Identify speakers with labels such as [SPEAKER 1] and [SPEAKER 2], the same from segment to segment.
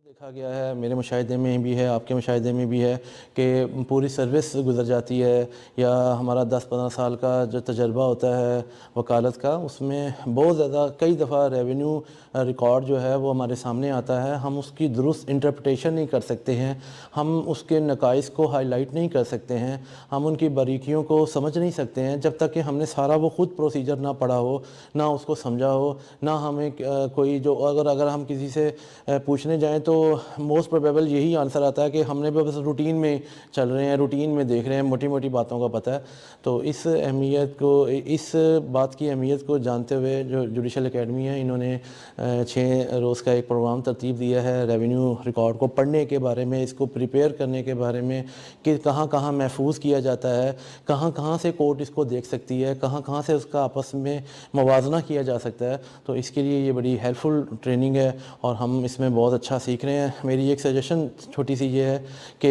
[SPEAKER 1] देखा गया है, मेरे मुशाहिदे में भी है, आपके मुशाहिदे में भी है कि पूरी सर्विस गुजर जाती है या हमारा 10-15 साल का जो तजर्बा होता है वकालत का, उसमें बहुत ज़्यादा कई दफ़ा रेवेन्यू रिकॉर्ड जो है वो हमारे सामने आता है। हम उसकी दुरुस्त इंटरप्रिटेशन नहीं कर सकते हैं, हम उसके नकाइस को हाईलाइट नहीं कर सकते हैं, हम उनकी बारीकियों को समझ नहीं सकते हैं जब तक कि हमने सारा वो ख़ुद प्रोसीजर ना पढ़ा हो, ना उसको समझा हो, ना हमें कोई जो अगर हम किसी से पूछने जाएं तो मोस्ट प्रोबेबल यही आंसर आता है कि हमने बस रूटीन में चल रहे हैं, रूटीन में देख रहे हैं, मोटी मोटी बातों का पता है। तो इस बात की अहमियत को जानते हुए जो जुडिशल एकेडमी है, इन्होंने 6 रोज़ का एक प्रोग्राम तरतीब दिया है रेवेन्यू रिकॉर्ड को पढ़ने के बारे में, इसको प्रिपेयर करने के बारे में कि कहाँ कहाँ महफूज किया जाता है, कहाँ कहाँ से कोर्ट इसको देख सकती है, कहाँ कहाँ से उसका आपस में मवाजना किया जा सकता है। तो इसके लिए ये बड़ी हेल्पफुल ट्रेनिंग है और हम इसमें बहुत अच्छा सीख रहे हैं। मेरी एक सजेशन छोटी सी ये है कि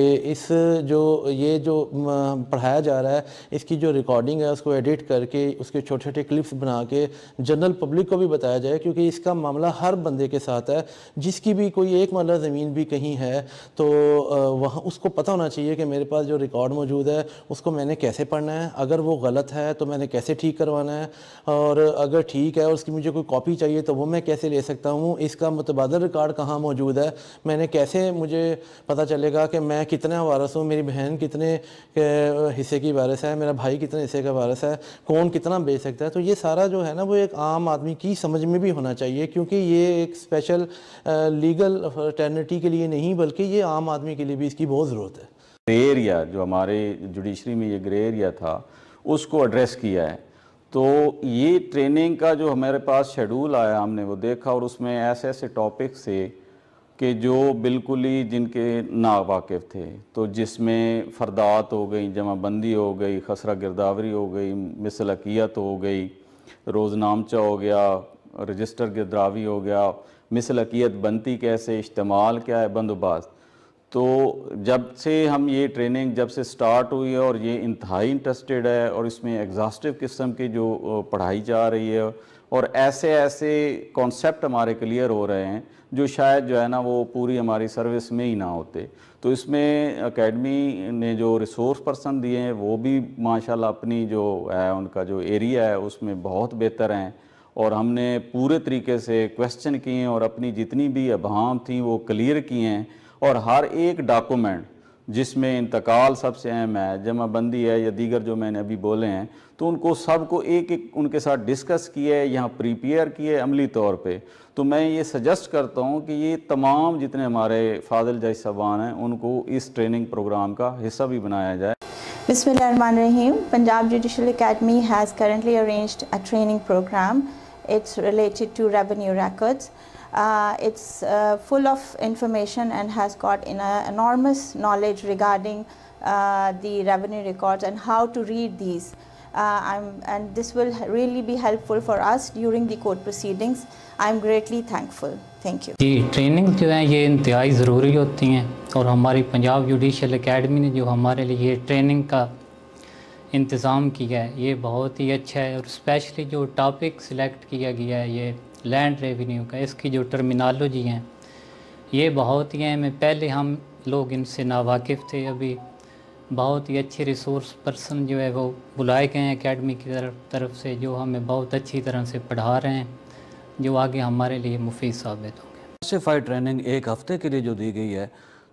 [SPEAKER 1] ये जो पढ़ाया जा रहा है, इसकी जो रिकॉर्डिंग है उसको एडिट करके उसके छोटे छोटे क्लिप्स बना के जनरल पब्लिक को भी बताया जाए, क्योंकि इसका मामला हर बंदे के साथ है। जिसकी भी कोई एक मरला ज़मीन भी कहीं है तो वहाँ उसको पता होना चाहिए कि मेरे पास जो रिकॉर्ड मौजूद है उसको मैंने कैसे पढ़ना है, अगर वो गलत है तो मैंने कैसे ठीक करवाना है, और अगर ठीक है और उसकी मुझे कोई कॉपी चाहिए तो वो मैं कैसे ले सकता हूँ, इसका मुतबादल रिकॉर्ड कहाँ मौजूद है, मैंने कैसे मुझे पता चलेगा कि मैं कितना वारिस हूँ, मेरी बहन कितने हिस्से की वारिस है, मेरा भाई कितने हिस्से का वारिस है, कौन कितना बेच सकता है। तो ये सारा जो है ना वो एक आम आदमी की समझ में भी होना चाहिए, क्योंकि ये एक स्पेशल लीगल फ्रेटर्निटी के लिए नहीं बल्कि ये आम आदमी के लिए भी इसकी बहुत ज़रूरत है।
[SPEAKER 2] ग्रे एरिया जो हमारे जुडिशरी में ये ग्रे एरिया था उसको एड्रेस किया है। तो ये ट्रेनिंग का जो हमारे पास शेड्यूल आया हमने वो देखा, और उसमें ऐसे ऐसे टॉपिक्स थे कि जो बिल्कुल ही जिनके नावाकिफ़ थे, तो जिसमें फ़रदात हो गई, जमाबंदी हो गई, खसरा गिरदावरी हो गई, मिसलकियत हो गई, रोज़नामचा हो गया, रजिस्टर गिरदावरी हो गया, मिसलकियत बनती कैसे, इस्तेमाल क्या है, बंदोबस्त। तो जब से हम ये ट्रेनिंग जब से स्टार्ट हुई है और ये इंतहाई इंटरेस्टेड है और इसमें एग्जॉस्टिव किस्म की जो पढ़ाई जा रही है, और ऐसे ऐसे कॉन्सेप्ट हमारे क्लियर हो रहे हैं जो शायद जो है ना वो पूरी हमारी सर्विस में ही ना होते। तो इसमें एकेडमी ने जो रिसोर्स पर्सन दिए हैं वो भी माशाल्लाह अपनी जो है उनका जो एरिया है उसमें बहुत बेहतर हैं, और हमने पूरे तरीके से क्वेश्चन किए हैं और अपनी जितनी भी अभाम थी वो क्लियर किए हैं। और हर एक डॉक्यूमेंट जिसमें इंतकाल सबसे अहम है, जमाबंदी है या दीगर जो मैंने अभी बोले हैं, तो उनको सबको एक एक उनके साथ डिस्कस किया है, यहाँ प्रिपेयर किए अमली तौर पे। तो मैं ये सजेस्ट करता हूँ कि ये तमाम जितने हमारे फादिल जज साहबान हैं उनको इस ट्रेनिंग प्रोग्राम का हिस्सा भी बनाया जाए।
[SPEAKER 3] Bismillahirrahmanirrahim. Punjab Judicial Academy has currently arranged a training program. It's related to revenue records. It's full of information and has got enormous knowledge regarding the revenue records and how to read these. And this will really be helpful for us during the court proceedings. I'm greatly thankful. Thank you.
[SPEAKER 4] जी training जो है ये इंतहाई ज़रूरी होती हैं, और हमारी पंजाब जुडिशल एकेडमी ने जो हमारे लिए ट्रेनिंग का इंतज़ाम किया है ये बहुत ही अच्छा है। और स्पेशली जो टॉपिक सिलेक्ट किया गया है ये लैंड रेवेन्यू का, इसकी जो टर्मिनोलॉजी हैं ये बहुत ही अहम है। पहले हम लोग इनसे नावाकिफ़ थे, अभी बहुत ही अच्छे रिसोर्स पर्सन जो है वो बुलाए गए हैं एकेडमी की तरफ से, जो हमें बहुत अच्छी तरह से पढ़ा रहे हैं, जो आगे हमारे लिए मुफीद साबित होंगे।
[SPEAKER 5] क्लासिफाइड ट्रेनिंग 1 हफ़्ते के लिए जो दी गई है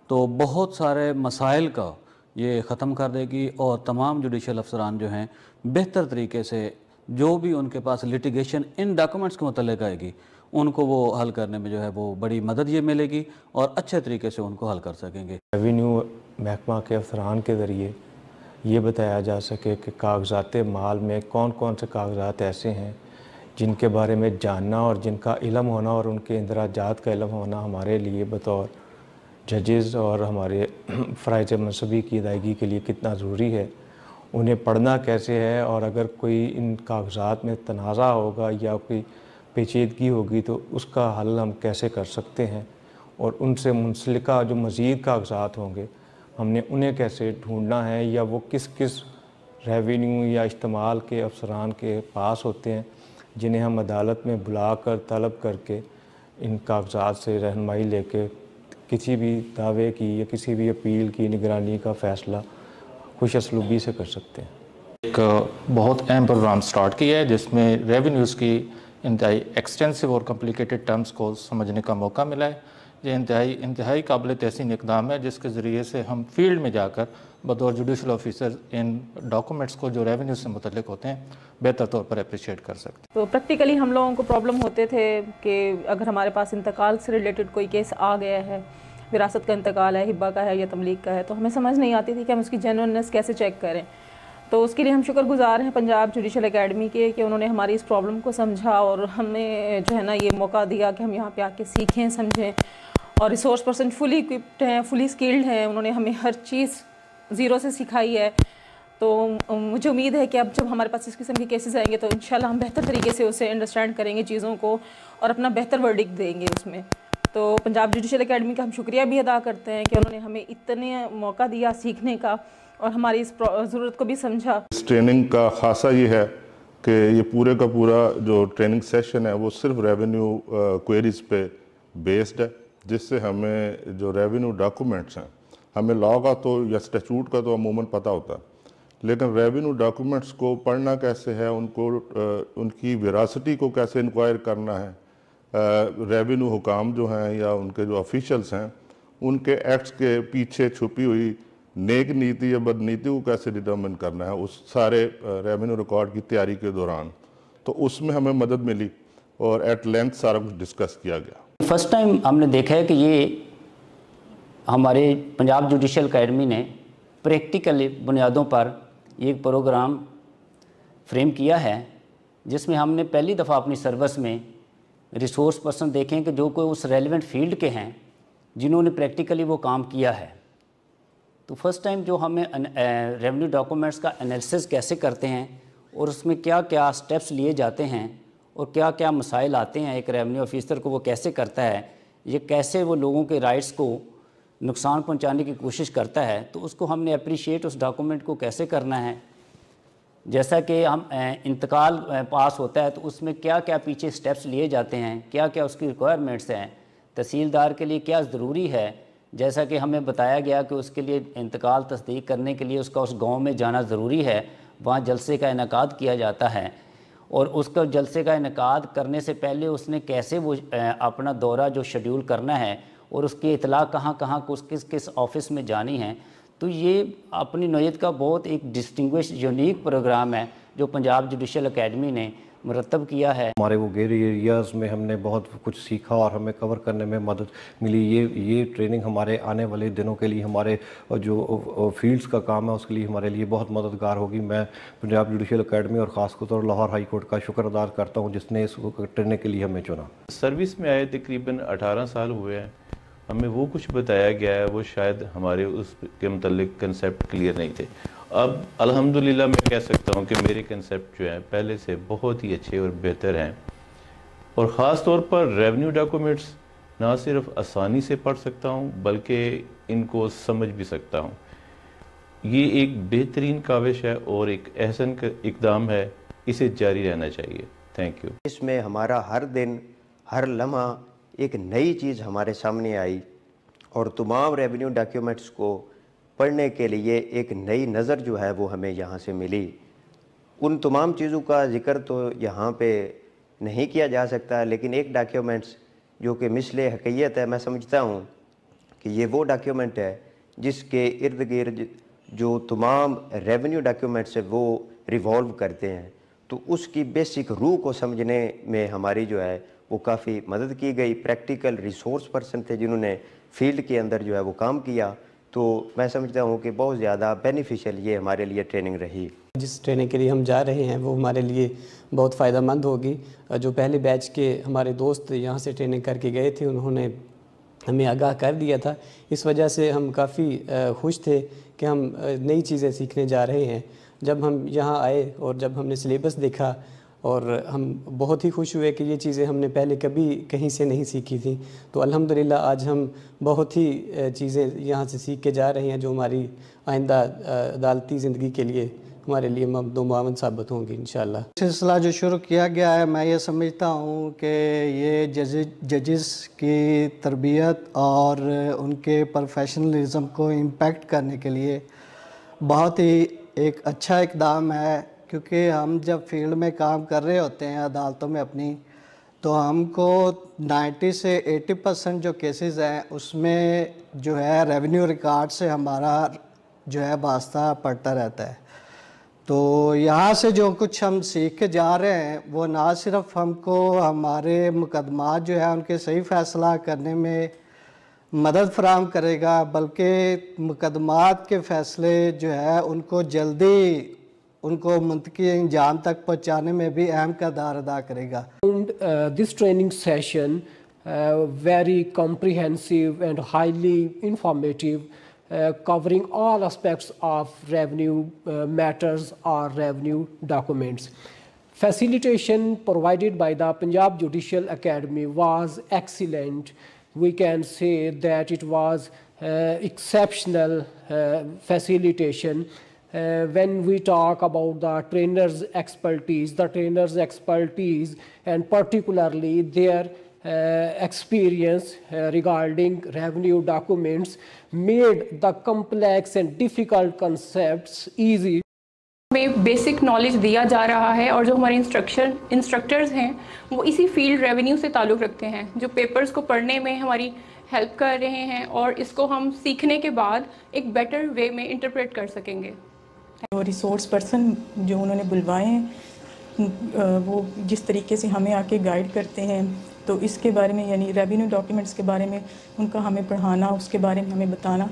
[SPEAKER 5] तो बहुत सारे मसाइल का ये ख़त्म कर देगी, और तमाम जुडिशल अफसरान जो हैं बेहतर तरीके से जो भी उनके पास लिटिगेशन इन डॉक्यूमेंट्स के मुतल्लिक़ आएगी उनको वो हल करने में जो है वो बड़ी मदद ये मिलेगी और अच्छे तरीके से उनको हल कर सकेंगे।
[SPEAKER 6] रेवेन्यू महकमा के अफसरान के ज़रिए ये बताया जा सके कि कागज़ात माल में कौन कौन से कागज़ात ऐसे हैं जिनके बारे में जानना और जिनका इल्म होना और उनके इंदराजात का इल्म होना हमारे लिए बतौर जजेज़ और हमारे फ़राइज़ मनसबी की अदायगी के लिए कितना ज़रूरी है, उन्हें पढ़ना कैसे है, और अगर कोई इन कागज़ात में तनाज़ा होगा या कोई पेचीदगी होगी तो उसका हल हम कैसे कर सकते हैं, और उनसे मुंसलिका जो मज़ीद कागज़ात होंगे हमने उन्हें कैसे ढूंढना है, या वो किस किस रेवेन्यू या इस्तेमाल के अफसरान के पास होते हैं जिन्हें हम अदालत में बुला कर तलब करके इन कागज़ात से रहनुमाई लेके किसी भी दावे की या किसी भी अपील की निगरानी का फ़ैसला खुश असलूबी से कर सकते हैं।
[SPEAKER 7] एक बहुत अहम प्रोग्राम स्टार्ट किया है जिसमें रेवेन्यूज़ की इंतहाई एक्सटेंसिव और कॉम्प्लिकेटेड टर्म्स को समझने का मौका मिला है। ये इंतहाई काबिल तहसीन इक़दाम है जिसके ज़रिए से हम फील्ड में जाकर बतौर जुडिशल ऑफिसर इन डॉक्यूमेंट्स को जो रेवेन्यू से मुतल्लिक होते हैं बेहतर तौर पर अप्रिशिएट कर सकते हैं।
[SPEAKER 8] तो प्रैक्टिकली हम लोगों को प्रॉब्लम होते थे कि अगर हमारे पास इंतकाल से रिलेटेड कोई केस आ गया है, विरासत का इंतकाल है, हिब्बा का है या तमलीग का है, तो हमें समझ नहीं आती थी कि हम उसकी जेन्युइननेस कैसे चेक करें। तो उसके लिए हम शुक्रगुजार हैं पंजाब जुडिशल एकेडमी के कि उन्होंने हमारी इस प्रॉब्लम को समझा और हमें जो है ना ये मौका दिया कि हम यहाँ पे आके सीखें, समझें। और रिसोर्स पर्सन फुली इक्विप्ड हैं, फुली स्किल्ड हैं, उन्होंने हमें हर चीज़ ज़ीरो से सिखाई है। तो मुझे उम्मीद है कि अब जब हमारे पास इस किस्म के केसेस आएंगे तो इंशाल्लाह हम बेहतर तरीके से उसे अंडरस्टैंड करेंगे चीज़ों को और अपना बेहतर वर्डिक्ट देंगे उसमें। तो पंजाब जुडिशल एकेडमी का हम शुक्रिया भी अदा करते हैं कि उन्होंने हमें इतने मौका दिया सीखने का और हमारी इस ज़रूरत को भी समझा।
[SPEAKER 9] इस ट्रेनिंग का खासा ये है कि ये पूरे का पूरा जो ट्रेनिंग सेशन है वो सिर्फ रेवेन्यू क्वेरीज़ पे बेस्ड है, जिससे हमें जो रेवेन्यू डॉक्यूमेंट्स हैं, हमें लॉ का तो या स्टैट्यूट का तो अमूमन पता होता है, लेकिन रेवेन्यू डॉक्यूमेंट्स को पढ़ना कैसे है, उनको उनकी वेरासिटी को कैसे इंक्वायर करना है, रेवेन्यू हुकाम जो हैं या उनके जो ऑफिशियल्स हैं उनके एक्ट्स के पीछे छुपी हुई नेक नीति या बदनीति को कैसे डिटर्मिन करना है, उस सारे रेवेन्यू रिकॉर्ड की तैयारी के दौरान तो उसमें हमें मदद मिली और एट लेंथ सारा कुछ डिस्कस किया गया।
[SPEAKER 10] फर्स्ट टाइम हमने देखा है कि ये हमारे पंजाब जुडिशल एकेडमी ने प्रैक्टिकल बुनियादों पर एक प्रोग्राम फ्रेम किया है जिसमें हमने पहली दफ़ा अपनी सर्विस में रिसोर्स पर्सन देखें कि जो कोई उस रेलिवेंट फील्ड के हैं जिन्होंने प्रैक्टिकली वो काम किया है। तो फर्स्ट टाइम जो हमें रेवेन्यू डॉक्यूमेंट्स का एनालिसिस कैसे करते हैं और उसमें क्या क्या स्टेप्स लिए जाते हैं और क्या क्या मसाइल आते हैं, एक रेवेन्यू ऑफिसर को वो कैसे करता है, ये कैसे वो लोगों के राइट्स को नुकसान पहुंचाने की कोशिश करता है, तो उसको हमने अप्रिशिएट उस डॉक्यूमेंट को कैसे करना है। जैसा कि हम इंतकाल पास होता है तो उसमें क्या क्या पीछे स्टेप्स लिए जाते हैं, क्या क्या उसकी रिक्वायरमेंट्स हैं, तहसीलदार के लिए क्या ज़रूरी है। जैसा कि हमें बताया गया कि उसके लिए इंतकाल तस्दीक करने के लिए उसका उस गांव में जाना ज़रूरी है, वहाँ जलसे का इनेकाद किया जाता है और उसका जलसे का इनेकाद करने से पहले उसने कैसे वो अपना दौरा जो शेड्यूल करना है और उसकी इतला कहाँ कहाँ किस किस ऑफिस में जानी है। तो ये अपनी नौयत का बहुत एक डिस्टिंग्विश यूनिक प्रोग्राम है जो पंजाब जुडिशल एकेडमी ने मुरतब किया है।
[SPEAKER 11] हमारे वो गेरी एरियाज़ में हमने बहुत कुछ सीखा और हमें कवर करने में मदद मिली। ये ट्रेनिंग हमारे आने वाले दिनों के लिए, हमारे जो फील्ड्स का काम है उसके लिए हमारे लिए बहुत मददगार होगी। मैं पंजाब जुडिशल एकेडमी और ख़ास तौर पर लाहौर हाई कोर्ट का शुक्र अदा करता हूँ जिसने इसको ट्रेनिंग के लिए हमें चुना।
[SPEAKER 12] सर्विस में आए तकरीबन 18 साल हुए हैं, हमें वो कुछ बताया गया है वो शायद हमारे उसके मतलब कंसेप्ट क्लियर नहीं थे। अब अल्हम्दुलिल्लाह मैं कह सकता हूँ कि मेरे कंसेप्ट जो हैं पहले से बहुत ही अच्छे और बेहतर हैं और ख़ास तौर पर रेवेन्यू डॉक्यूमेंट्स ना सिर्फ आसानी से पढ़ सकता हूँ बल्कि इनको समझ भी सकता हूँ। ये एक बेहतरीन काविश है और एक अहसन इक़दाम है, इसे जारी रहना चाहिए। Thank you.
[SPEAKER 13] इसमें हमारा हर दिन हर लम्हा एक नई चीज़ हमारे सामने आई और तमाम रेवेन्यू डॉक्यूमेंट्स को पढ़ने के लिए एक नई नज़र जो है वो हमें यहाँ से मिली। उन तमाम चीज़ों का ज़िक्र तो यहाँ पे नहीं किया जा सकता, लेकिन एक डॉक्यूमेंट्स जो कि मिसले हकीयत है, मैं समझता हूँ कि ये वो डॉक्यूमेंट है जिसके इर्द गिर्द जो तमाम रेवेन्यू डॉक्यूमेंट्स है वो रिवॉल्व करते हैं। तो उसकी बेसिक रूह को समझने में हमारी जो है वो काफ़ी मदद की गई। प्रैक्टिकल रिसोर्स पर्सन थे जिन्होंने फील्ड के अंदर जो है वो काम किया, तो मैं समझता हूँ कि बहुत ज़्यादा बेनिफिशियल ये हमारे लिए ट्रेनिंग रही।
[SPEAKER 14] जिस ट्रेनिंग के लिए हम जा रहे हैं वो हमारे लिए बहुत फ़ायदेमंद होगी। जो पहले बैच के हमारे दोस्त यहाँ से ट्रेनिंग करके गए थे उन्होंने हमें आगाह कर दिया था, इस वजह से हम काफ़ी खुश थे कि हम नई चीज़ें सीखने जा रहे हैं। जब हम यहाँ आए और जब हमने सिलेबस देखा और हम बहुत ही खुश हुए कि ये चीज़ें हमने पहले कभी कहीं से नहीं सीखी थी। तो अल्हम्दुलिल्लाह आज हम बहुत ही चीज़ें यहाँ से सीख के जा रहे हैं जो हमारी आइंदा अदालती ज़िंदगी के लिए हमारे लिए मदद व मुआवन साबित होंगी इंशाअल्लाह।
[SPEAKER 15] सिलसिला जो शुरू किया गया है, मैं ये समझता हूँ कि ये जजेस की तरबियत और उनके प्रोफेशनलिज्म को इम्पैक्ट करने के लिए बहुत ही एक अच्छा इक़दाम है, क्योंकि हम जब फील्ड में काम कर रहे होते हैं अदालतों में अपनी, तो हमको 90 से 80% जो केसेस हैं उसमें जो है रेवेन्यू रिकॉर्ड से हमारा जो है वास्ता पड़ता रहता है। तो यहाँ से जो कुछ हम सीख के जा रहे हैं वो ना सिर्फ हमको हमारे मुकदमात जो है उनके सही फ़ैसला करने में मदद फराहम करेगा, बल्कि मुकदमात के फ़ैसले जो है उनको जल्दी उनको मुंतकी अंजाम तक पहुँचाने में भी अहम किरदार अदा करेगा।
[SPEAKER 16] This training session very comprehensive and highly informative, covering all aspects of revenue matters or revenue documents. Facilitation provided by the Punjab Judicial Academy was excellent. We can say that it was exceptional facilitation. When we talk about the trainer's expertise and particularly their experience regarding revenue documents made the complex and difficult concepts easy.
[SPEAKER 17] हमें basic knowledge दिया जा रहा है और जो हमारे instructors हैं वो इसी फील्ड रेवेन्यू से ताल्लुक़ रखते हैं, जो पेपर्स को पढ़ने में हमारी हेल्प कर रहे हैं और इसको हम सीखने के बाद एक बेटर वे में इंटरप्रेट कर सकेंगे।
[SPEAKER 18] और रिसोर्स पर्सन जो उन्होंने बुलवाए हैं वो जिस तरीके से हमें आके गाइड करते हैं, तो इसके बारे में यानी रेवेन्यू डॉक्यूमेंट्स के बारे में उनका हमें पढ़ाना, उसके बारे में हमें बताना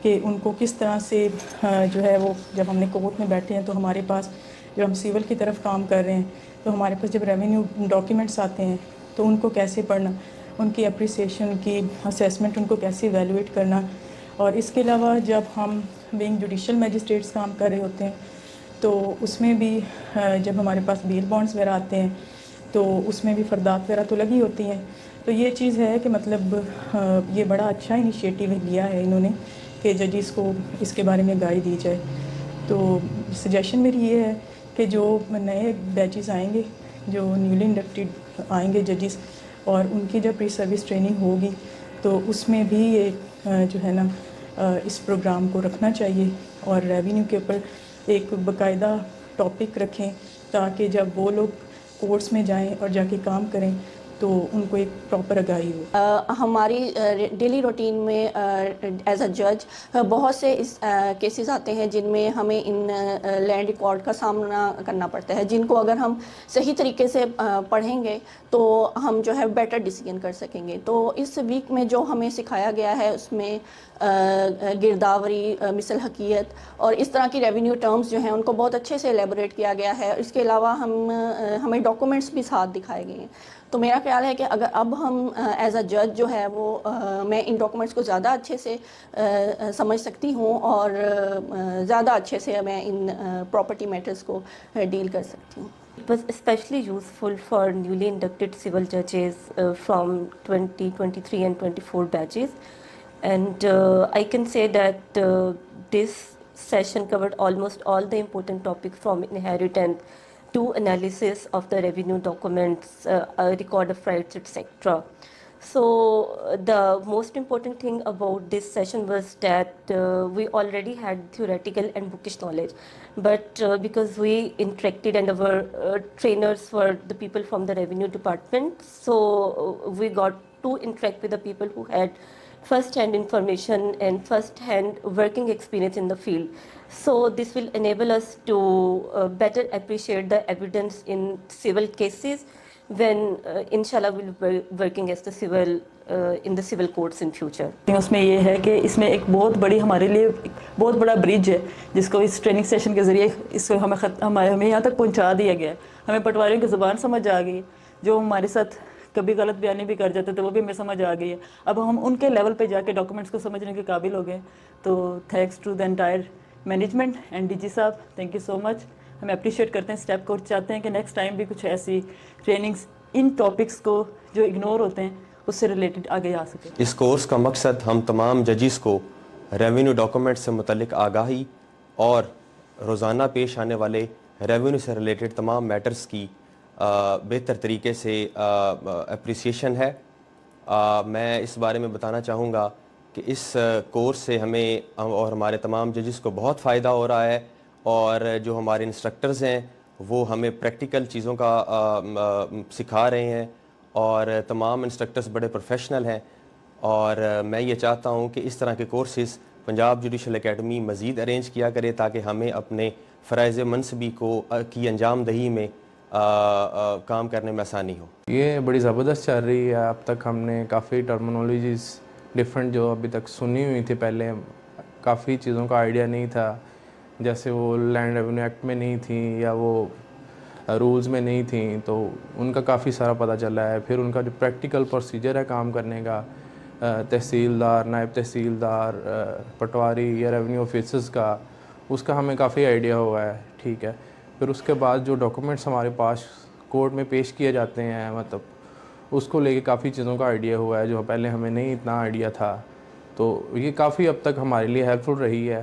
[SPEAKER 18] कि उनको किस तरह से जो है वो जब हमने कोर्ट में बैठे हैं तो हमारे पास जब हम सिविल की तरफ काम कर रहे हैं तो हमारे पास जब रेवेन्यू डॉक्यूमेंट्स आते हैं तो उनको कैसे पढ़ना, उनकी अप्रिसिएशन की असेसमेंट उनको कैसे इवेलुएट करना। और इसके अलावा जब हम बीइंग जुडिशल मैजिस्ट्रेट्स काम कर रहे होते हैं तो उसमें भी जब हमारे पास बेल बॉन्ड्स वगैरह आते हैं तो उसमें भी फरदात वगैरह तो लगी होती हैं। तो ये चीज़ है कि मतलब ये बड़ा अच्छा इनिशिएटिव लिया है इन्होंने कि जजिस को इसके बारे में गाइड दी जाए। तो सजेशन मेरी ये है कि जो नए बैचेस आएंगे, जो न्यूली इंडक्टेड आएंगे जजिस, और उनकी जब प्री सर्विस ट्रेनिंग होगी तो उसमें भी ये जो है ना इस प्रोग्राम को रखना चाहिए और रेवेन्यू के ऊपर एक बाकायदा टॉपिक रखें ताकि जब वो लोग कोर्ट्स में जाएं और जाके काम करें तो उनको एक प्रॉपर आगाही हो।
[SPEAKER 19] हमारी डेली रूटीन में एज अ जज बहुत से इस केसेस आते हैं जिनमें हमें इन लैंड रिकॉर्ड का सामना करना पड़ता है, जिनको अगर हम सही तरीके से पढ़ेंगे तो हम जो है बेटर डिसीजन कर सकेंगे। तो इस वीक में जो हमें सिखाया गया है उसमें गिरदावरी, मिसल हकीयत और इस तरह की रेवेन्यू टर्म्स जो हैं उनको बहुत अच्छे से एलेबोरेट किया गया है। इसके अलावा हमें डॉक्यूमेंट्स भी साथ दिखाए गए हैं। तो मेरा ख्याल है कि अगर अब हम एज अ जज जो है वो मैं इन डॉक्यूमेंट्स को ज़्यादा अच्छे से समझ सकती हूँ और ज़्यादा अच्छे से मैं इन प्रॉपर्टी मैटर्स को डील कर सकती हूँ।
[SPEAKER 20] It was especially useful for newly inducted civil judges from 2023 and 24 batches, and I can say that this session covered almost all the important topics from inheritance to analysis of the revenue documents, record of rights, etc. So the most important thing about this session was that we already had theoretical and bookish knowledge, but because we interacted and our trainers were the people from the revenue department, so we got to interact with the people who had first-hand information and first-hand working experience in the field. So this will enable us to better appreciate the evidence in civil cases when inshallah we'll be working as the civil in the civil courts in future.
[SPEAKER 21] उसमें ये है कि इसमें एक बहुत बड़ी हमारे लिए बहुत बड़ा ब्रिज है जिसको इस ट्रेनिंग सेशन के ज़रिए इसको हमें यहाँ तक पहुँचा दिया गया है। हमें पटवारियों की ज़ुबान समझ आ गई, जो हमारे साथ कभी गलत बयानी भी कर जाते थे वो भी हमें समझ आ गई है। अब हम उनके लेवल पे जाके डॉक्यूमेंट्स को समझने के काबिल हो गए। तो thanks to the entire management and DG साहब, थैंक यू सो मच। हम अप्रिशिएट करते हैं स्टेप को, चाहते हैं कि नेक्स्ट टाइम भी कुछ ऐसी ट्रेनिंग्स इन टॉपिक्स को जो इग्नोर होते हैं उससे रिलेटेड आगे आ सके।
[SPEAKER 22] इस कोर्स का मकसद हम तमाम जजिस को रेवेन्यू डॉक्यूमेंट से मुतल्लिक आगाही और
[SPEAKER 13] روزانہ پیش آنے والے ریونیو سے ریلیٹڈ تمام میٹرز کی بہتر طریقے سے اپریسیشن ہے. میں اس بارے میں بتانا چاہوں گا کہ اس کورس سے ہمیں اور ہمارے تمام ججز کو بہت فائدہ ہو رہا ہے, اور جو ہمارے انسٹرکٹرز ہیں وہ ہمیں پریکٹیکل چیزوں کا سکھا رہے ہیں, اور تمام انسٹرکٹرز بڑے پروفیشنل ہیں. اور میں یہ چاہتا ہوں کہ اس طرح کے کورسز پنجاب جوڈیشل اکیڈمی مزید ارینج کیا کرے تاکہ ہمیں اپنے فرائض منصبی کی انجام دہی میں کام کرنے میں آسانی ہو.
[SPEAKER 1] یہ بڑی زبردست چل رہی ہے. اب تک ہم نے کافی ٹرمنالوجیز ڈفرینٹ جو ابھی تک سنی ہوئی تھی, پہلے کافی چیزوں کا آئیڈیا نہیں تھا, جیسے وہ لینڈ ریونیو ایکٹ میں نہیں تھیں یا وہ رولز میں نہیں تھیں, تو ان کا کافی سارا پتہ چلا ہے. پھر ان کا جو پریکٹیکل پروسیجر ہے کام کرنے کا, تحصیلدار, نائب تحصیلدار, پٹواری یا ریونیو آفیسرز کا, اس کا ہمیں کافی آئیڈیا ہوا ہے. ٹھیک ہے. پھر اس کے بعد جو ڈاکومنٹس ہمارے پاس کورٹ میں پیش کیے جاتے ہیں, مطلب اس کو لے کے کافی چیزوں کا آئیڈیا ہوا ہے جو پہلے ہمیں نہیں اتنا آئیڈیا تھا. تو یہ کافی اب تک ہمارے لیے ہیلپ فل رہی ہے.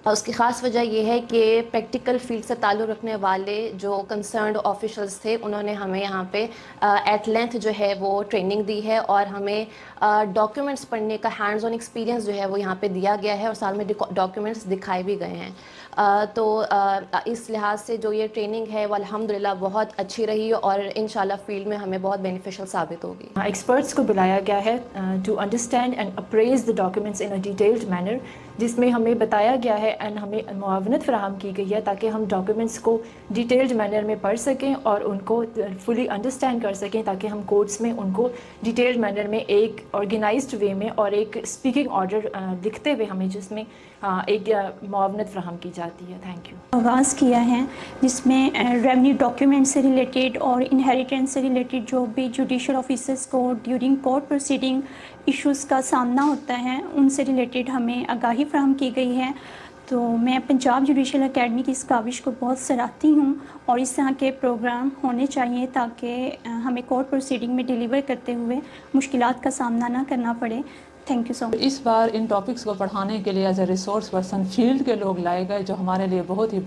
[SPEAKER 22] اس کی خاص وجہ یہ ہے کہ پریکٹیکل فیلڈ سے تعلق رکھنے والے جو کنسرنڈ آفیشلز تھے انہوں نے ہمیں یہاں پہ ایٹ لینتھ جو ہے وہ ٹریننگ دی ہے, اور ہمیں ڈاکیومنٹس پڑھنے کا ہینڈز آن ایکسپیرینس جو ہے وہ یہاں پہ دیا گیا ہے, اور ساتھ میں ڈاکیومنٹس دکھائے بھی گئے ہیں. تو اس لحاظ سے جو یہ ٹریننگ ہے وہ الحمدللہ بہت اچھی رہی, اور انشاءاللہ فیلڈ میں ہمیں بہت بینیفیشل ثابت ہوگی.
[SPEAKER 23] ایکسپرٹس کو بلایا گیا ہے to understand and appraise the documents in a detailed manner, جس میں ہمیں بتایا گیا ہے اینڈ ہمیں معاونت فراہم کی گئی ہے تاکہ ہم ڈاکیومنٹس کو ڈیٹیلڈ مینر میں پڑھ سکیں اور ان کو فلی انڈرسٹینڈ کر سکیں, تاکہ ہم کورٹس میں ان کو ڈیٹیلڈ مینر میں ایک آرگنائزڈ وے میں اور ایک اسپیکنگ آرڈر لکھتے ہوئے ہمیں جس میں ایک معاونت فراہم کی جاتی ہے. Thank you.
[SPEAKER 24] آغاز کیا ہے جس میں ریونیو ڈاکیومنٹ سے ریلیٹڈ اور انہیریٹنس سے ریلیٹڈ جو بھی جوڈیشل آفیسرس کو ڈیورنگ کورٹ پروسیڈنگ ایشوز کا سامنا ہوتا ہے ان سے ریلیٹڈ ہمیں آگاہی فراہم کی گئی ہے. تو میں پنجاب جوڈیشل اکیڈمی کی اس کاوش کو بہت سراہتی ہوں, اور اس طرح کے پروگرام ہونے چاہیے تاکہ ہمیں کورٹ پروسیڈنگ میں ڈیلیور کرتے ہوئے مشکلات کا سامنا نہ کرنا پڑے. Thank you so much.
[SPEAKER 8] اس بار ان ٹاپکس کو پڑھانے کے لیے as a resource person field کے لوگ لائے گئے جو ہمارے لیے بہت ہی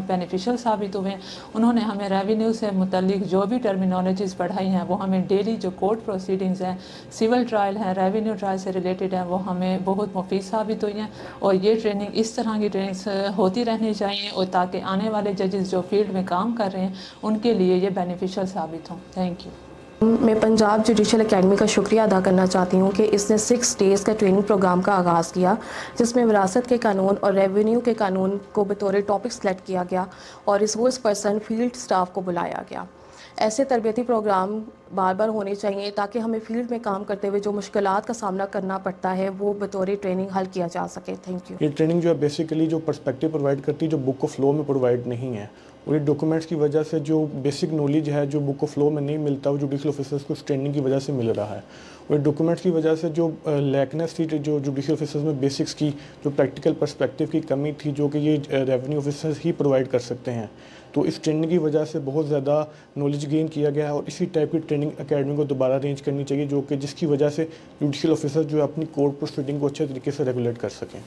[SPEAKER 8] بینیفیشل ثابت ہوئے ہیں. انہوں نے ہمیں ریونیو سے متعلق جو بھی ٹرمینالوجیز پڑھائی ہیں وہ ہمیں ڈیلی جو کورٹ پروسیڈنگز ہیں, سول ٹرائل ہیں, ریونیو ٹرائل سے ریلیٹڈ ہیں, وہ ہمیں بہت مفید ثابت ہوئی ہیں. اور یہ ٹریننگ اس طرح کی ٹریننگز ہوتی رہنی چاہیے, اور تاکہ آنے والے ججز جو فیلڈ میں کام کر رہے ہیں ان کے لیے یہ بینیفیشل ثابت ہوں. Thank you.
[SPEAKER 22] میں پنجاب جوڈیشل اکیڈمی کا شکریہ ادا کرنا چاہتی ہوں کہ اس نے 6 ڈیز کا ٹریننگ پروگرام کا آغاز کیا, جس میں وراثت کے قانون اور ریونیو کے قانون کو بطور ٹاپک سلیکٹ کیا گیا اور ریسورس پرسن فیلڈ سٹاف کو بلایا گیا. ایسے تربیتی پروگرام بار بار ہونے چاہیے تاکہ ہمیں فیلڈ میں کام کرتے ہوئے جو مشکلات کا سامنا کرنا پڑتا ہے وہ بطور ٹریننگ حل کیا جا سکے. Thank you.
[SPEAKER 25] یہ ٹریننگ جو ہے بیسیکلی جو پرسپیکٹیو پرووائڈ کرتی ہے جو بک آف لاء میں پرووائڈ نہیں ہے, اور یہ ڈاکومنٹس کی وجہ سے جو بیسک نالج ہے جو بک آف لاء میں نہیں ملتا وہ جوڈیشل آفیسرس کو اس ٹریننگ کی وجہ سے مل رہا ہے. اور ڈاکومنٹس کی وجہ سے جو لیکنیس تھی جو جوڈیشل آفیسرس میں بیسکس کی جو پریکٹیکل پرسپیکٹیو کی کمی تھی جو کہ یہ ریونیو آفیسرس ہی پرووائڈ کر سکتے ہیں, تو اس ٹریننگ کی وجہ سے بہت زیادہ نالج گین کیا گیا ہے. اور اسی ٹائپ کی ٹریننگ اکیڈمی کو دوبارہ ارینج کرنی چاہیے جو کہ جس کی وجہ سے جوڈیشل آفیسر جو ہے اپنی کورٹ پروسیڈنگ کو اچھے طریقے سے ریگولیٹ کر سکیں.